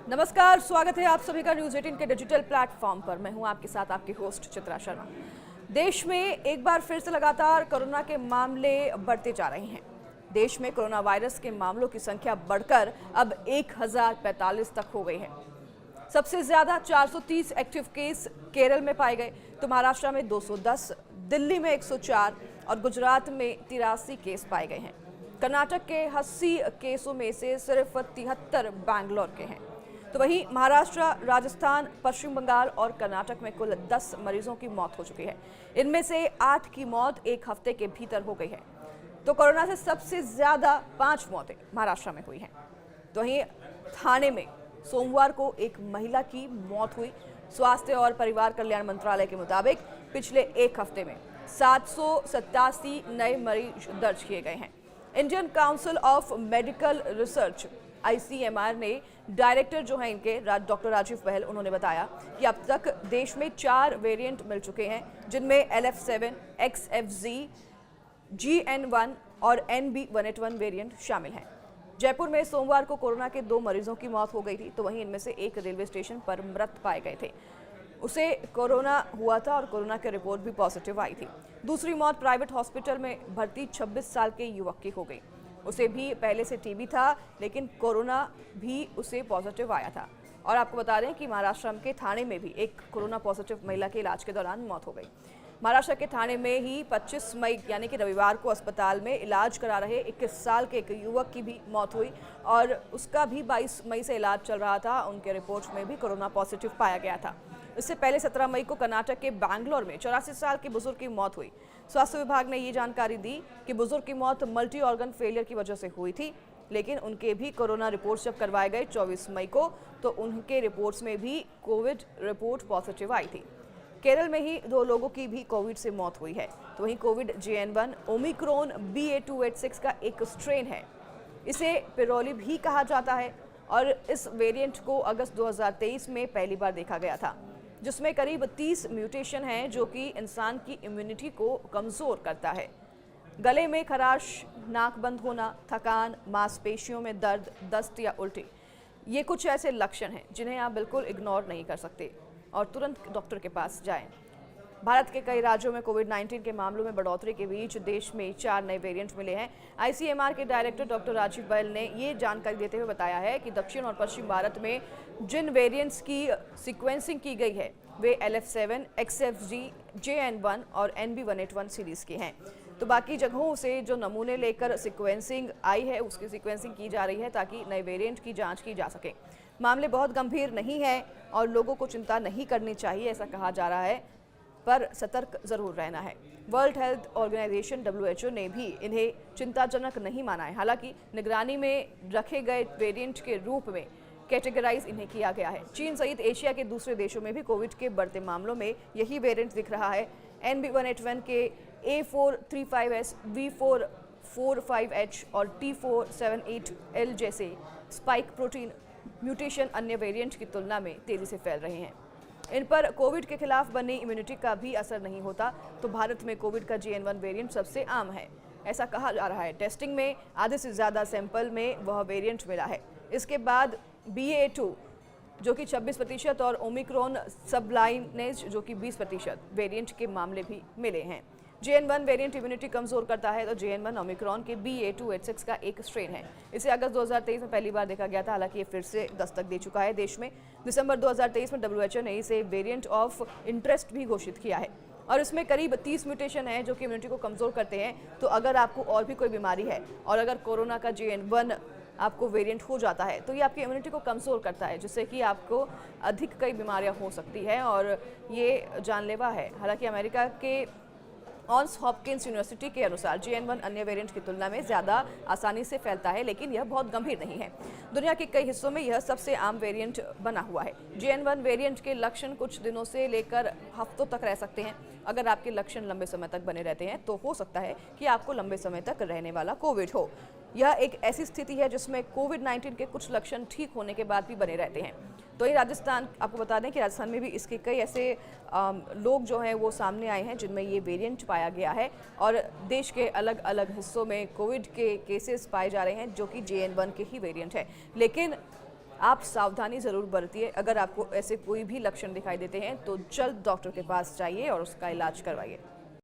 नमस्कार, स्वागत है आप सभी का न्यूज 18 के डिजिटल प्लेटफॉर्म पर। मैं हूं आपके साथ आपकी होस्ट चित्रा शर्मा। देश में एक बार फिर से लगातार कोरोना के मामले बढ़ते जा रहे हैं। देश में कोरोना वायरस के मामलों की संख्या बढ़कर अब 1045 तक हो गई है। सबसे ज्यादा 430 एक्टिव केस केरल में पाए गए, तो महाराष्ट्र में 210, दिल्ली में 104 और गुजरात में 83 केस पाए गए हैं। कर्नाटक के 80 केसों में से सिर्फ 73 बैंगलोर के हैं। तो वहीं महाराष्ट्र, राजस्थान, पश्चिम बंगाल और कर्नाटक में कुल 10 मरीजों की मौत हो चुकी है। इनमें से 8 की मौत एक हफ्ते के भीतर हो गई है। तो कोरोना से सबसे ज्यादा 5 मौतें महाराष्ट्र में हुई हैं। तो वहीं थाने में सोमवार को एक महिला की मौत हुई। स्वास्थ्य और परिवार कल्याण मंत्रालय के मुताबिक पिछले एक हफ्ते में 787 नए मरीज दर्ज किए गए हैं। Indian council of medical research ICMR ने डायरेक्टर जो हैं इनके डॉक्टर राजीव बहल, उन्होंने बताया कि अब तक देश में 4 वेरिएंट मिल चुके हैं, जिनमें LF7, XFZ, GN1 और NB181 वेरिएंट शामिल हैं। जयपुर में सोमवार को कोरोना के 2 मरीजों की मौत हो गई थी, तो वहीं इनमें से एक रेलवे स्टेशन पर मृत पाए गए थे। उसे कोरोना हुआ था और कोरोना की रिपोर्ट भी पॉजिटिव आई थी। दूसरी मौत प्राइवेट हॉस्पिटल में भर्ती 26 साल के युवक की हो गई। उसे भी पहले से टीबी था, लेकिन कोरोना भी उसे पॉजिटिव आया था। और आपको बता दें कि महाराष्ट्र के थाने में भी एक कोरोना पॉजिटिव महिला के इलाज के दौरान मौत हो गई। महाराष्ट्र के थाने में ही 25 मई यानी कि रविवार को अस्पताल में इलाज करा रहे 21 साल के एक युवक की भी मौत हुई और उसका भी 22 मई से इलाज चल रहा था। उनके रिपोर्ट में भी कोरोना पॉजिटिव पाया गया था। इससे पहले 17 मई को कर्नाटक के बैंगलोर में 84 साल के बुजुर्ग की मौत हुई। स्वास्थ्य विभाग ने ये जानकारी दी कि बुजुर्ग की मौत मल्टी ऑर्गन फेलियर की वजह से हुई थी, लेकिन उनके भी कोरोना रिपोर्ट्स जब करवाए गए 24 मई को, तो उनके रिपोर्ट्स में भी कोविड रिपोर्ट पॉजिटिव आई थी। केरल में ही 2 लोगों की भी कोविड से मौत हुई है। तो वहीं कोविड JN1 ओमिक्रॉन BA.2.86 का एक स्ट्रेन है। इसे पिरोली भी कहा जाता है और इस वेरिएंट को अगस्त 2023 में पहली बार देखा गया था, जिसमें करीब 30 म्यूटेशन हैं जो कि इंसान की इम्यूनिटी को कमज़ोर करता है। गले में खराश, नाक बंद होना, थकान, मांसपेशियों में दर्द, दस्त या उल्टी, ये कुछ ऐसे लक्षण हैं जिन्हें आप बिल्कुल इग्नोर नहीं कर सकते और तुरंत डॉक्टर के पास जाएं। भारत के कई राज्यों में कोविड-19 के मामलों में बढ़ोतरी के बीच देश में 4 नए वेरिएंट मिले हैं। ICMR के डायरेक्टर डॉक्टर राजीव बहल ने ये जानकारी देते हुए बताया है कि दक्षिण और पश्चिम भारत में जिन वेरिएंट्स की सीक्वेंसिंग की गई है वे LF7, XFZ, JN1 और NB181 सीरीज के हैं। तो बाकी जगहों से जो नमूने लेकर सीक्वेंसिंग आई है उसकी सीक्वेंसिंग की जा रही है ताकि नए वेरिएंट की जाँच की जा सके। मामले बहुत गंभीर नहीं है और लोगों को चिंता नहीं करनी चाहिए, ऐसा कहा जा रहा है, पर सतर्क जरूर रहना है। वर्ल्ड हेल्थ ऑर्गेनाइजेशन WHO ने भी इन्हें चिंताजनक नहीं माना है। हालांकि निगरानी में रखे गए वेरिएंट के रूप में कैटेगराइज इन्हें किया गया है। चीन सहित एशिया के दूसरे देशों में भी कोविड के बढ़ते मामलों में यही वेरिएंट दिख रहा है। NB181 के A435S, V445H और T478L जैसे स्पाइक प्रोटीन म्यूटेशन अन्य वेरिएंट की तुलना में तेजी से फैल रहे हैं। इन पर कोविड के खिलाफ बनी इम्यूनिटी का भी असर नहीं होता, तो भारत में कोविड का JN1 वेरिएंट सबसे आम है, ऐसा कहा जा रहा है। टेस्टिंग में आधे से ज़्यादा सैंपल में वह वेरिएंट मिला है। इसके बाद BA.2 जो कि 26% और ओमिक्रॉन सबलाइनेज जो कि 20% वेरिएंट के मामले भी मिले हैं। JN1 वेरिएंट इम्यूनिटी कमजोर करता है, तो JN1 ओमिक्रॉन के BA.2.86 का एक स्ट्रेन है। इसे अगस्त 2023 में पहली बार देखा गया था, हालांकि ये फिर से दस्तक दे चुका है देश में। दिसंबर 2023 में WHO ने इसे वेरिएंट ऑफ इंटरेस्ट भी घोषित किया है और इसमें करीब 30 म्यूटेशन है जो कि इम्यूनिटी को कमजोर करते हैं। तो अगर आपको और भी कोई बीमारी है और अगर कोरोना का JN1 आपको वेरिएंट हो जाता है तो ये आपकी इम्यूनिटी को कमज़ोर करता है, जिससे कि आपको अधिक कई बीमारियां हो सकती हैं और ये जानलेवा है। हालांकि अमेरिका के जॉन्स हॉपकिंस यूनिवर्सिटी के अनुसार JN1 अन्य वेरिएंट की तुलना में ज़्यादा आसानी से फैलता है, लेकिन यह बहुत गंभीर नहीं है। दुनिया के कई हिस्सों में यह सबसे आम वेरिएंट बना हुआ है। JN1 वेरिएंट के लक्षण कुछ दिनों से लेकर हफ्तों तक रह सकते हैं। अगर आपके लक्षण लंबे समय तक बने रहते हैं तो हो सकता है कि आपको लंबे समय तक रहने वाला कोविड हो। यह एक ऐसी स्थिति है जिसमें कोविड-19 के कुछ लक्षण ठीक होने के बाद भी बने रहते हैं। तो ये राजस्थान, आपको बता दें कि राजस्थान में भी इसके कई ऐसे लोग जो हैं वो सामने आए हैं जिनमें ये वेरिएंट पाया गया है और देश के अलग अलग हिस्सों में कोविड के केसेस पाए जा रहे हैं जो कि JN1 के ही वेरिएंट है। लेकिन आप सावधानी ज़रूर बरतिए। अगर आपको ऐसे कोई भी लक्षण दिखाई देते हैं तो जल्द डॉक्टर के पास जाइए और उसका इलाज करवाइए।